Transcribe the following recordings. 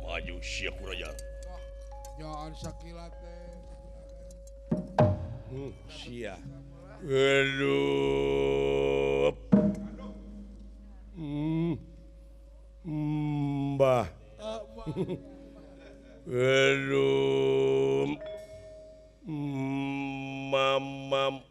Maju sia kuraya. Jangan sakila teh. Sia. Aduh. Mbah. Aduh. Mamam.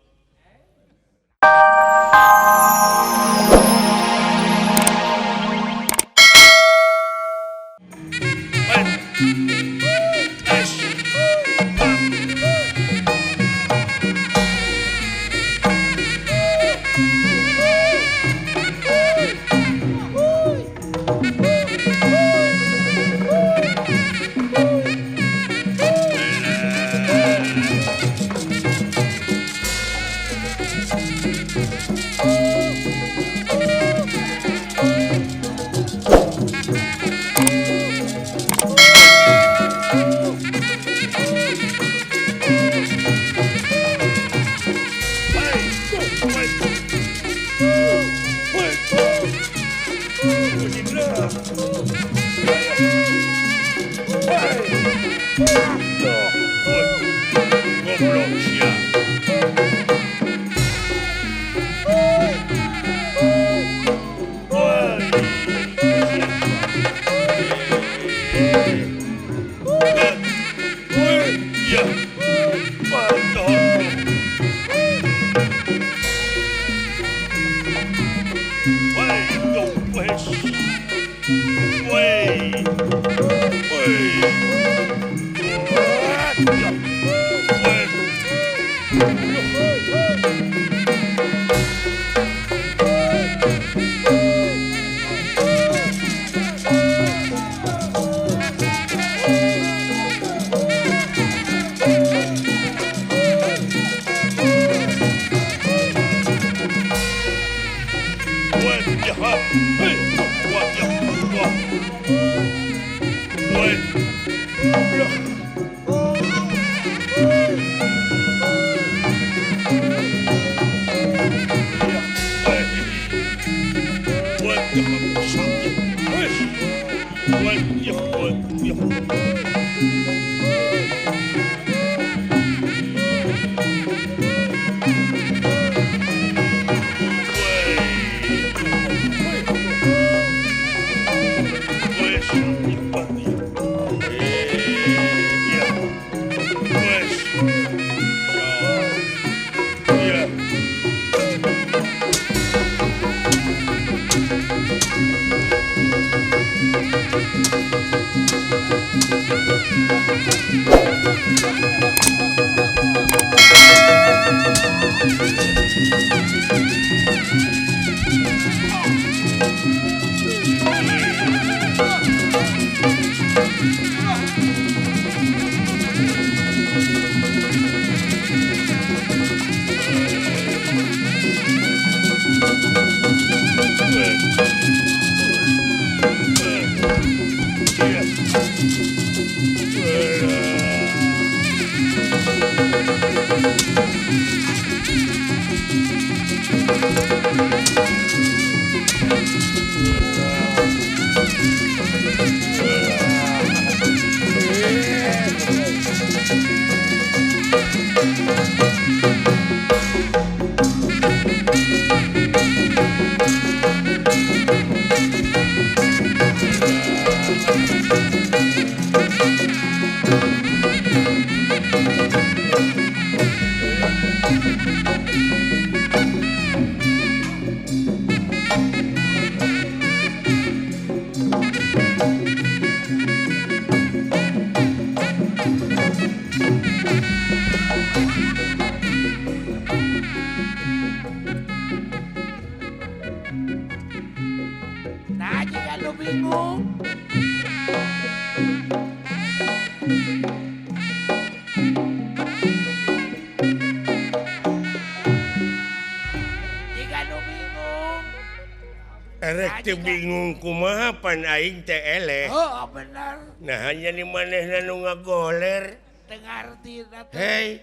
Bingung kumaha pan aing teh eleh. Oh, benar. Nah hanya di manehna nu ngagoler. Dengarti teh. Hei.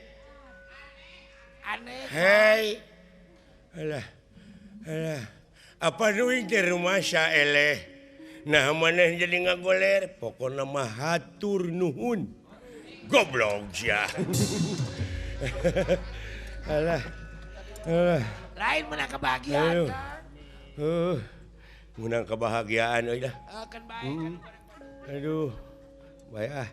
Aneh. Hei. Alah. Apa nuing ke rumah eleh. Nah maneh jadi ngagoler, pokokna mah hatur nuhun. Goblok sia. Alah. Lain menang kebahagiaan. Menang kebahagiaan euy dah. Kan baik. Aduh. Baik ah.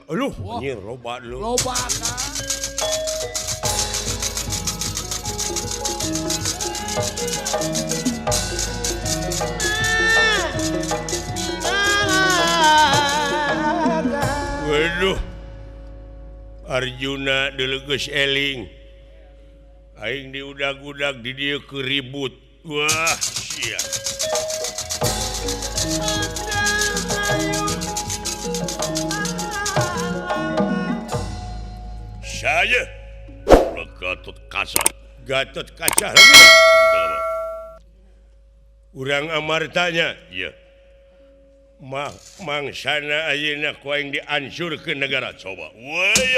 Aduh, anjir loba dulu. Loba kan. Waduh. Arjuna deuleu geus eling. Aing diudag-udag di dieu keribut. Wah, sia. Saya Gatot Kaca. Gatot Kaca lagi. Urang amartanya, ya. Mangsana ayeuna ku aing diancurkeun negara coba. Woi.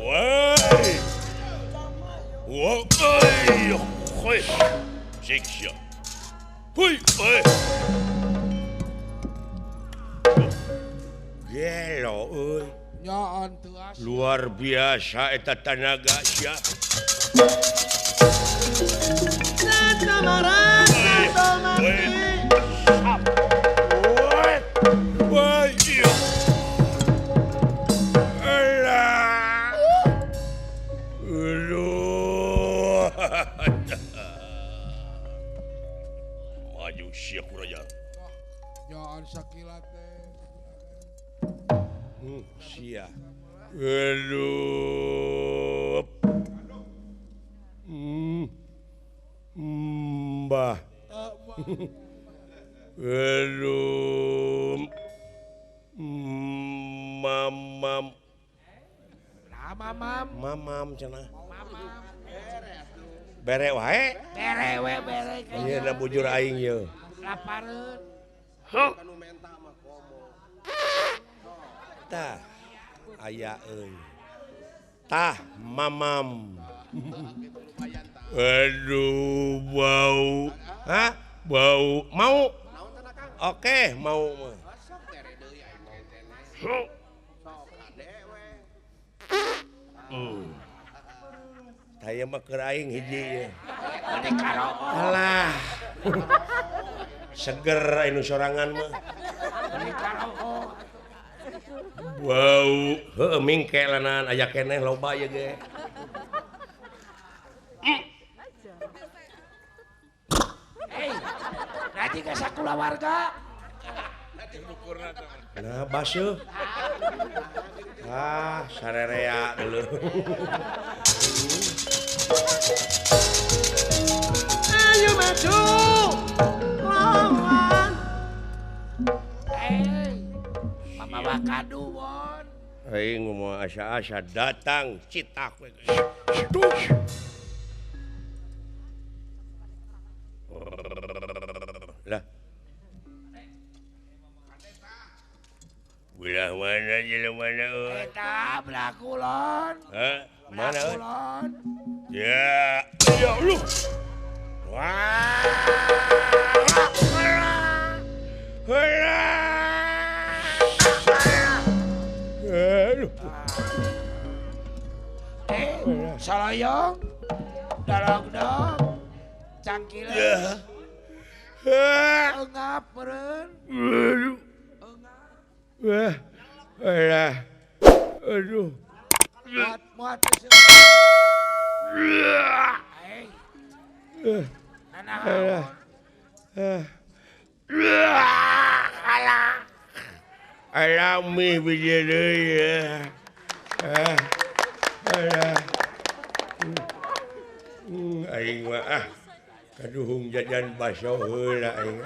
Woi. Woi. Hoi. Siksa. Hoi. Hoi. Gelo euy. Nyaan teu asa. Luar biasa eta tanaga sia. Woi, iya. Alah. Aduh. Maju sia kuraya. Nyaan sakila teh. Sia. Aduh. Mbah. Aduh. Mamam. Nah, mamam Cenah. Bere wae. Bere we bere Ieu na bujur aing ye. lapareun. Tah aya euy. Tah mamam. Aduh bau. Hah? Bau. Mau? Oke, mau mah. Taya mah keur aing hiji. Alah. Seger anu sorangan mah. Bau. Heueuh mingke lanan aya keneh loba ieu ge. Nanti ke sakula warga. Nah, baseuh. Sarerea dulu. Ayo maju lawan. Mama kaduwon. Aing mau asa-asa datang citak we. Lah. Belah mana jelema na euy? Eta belah kulon. Hah? Mana euy? Kulon. Ya, ya lu. Wah. Salayong. Dalog-dog. Cangkil. Ya. Engap meureun. Aduh. Wah. Alah. Aduh. Muat Alah. Alami bija deui ya. Alah. Aing mah kaduhung jajan baso heula aing.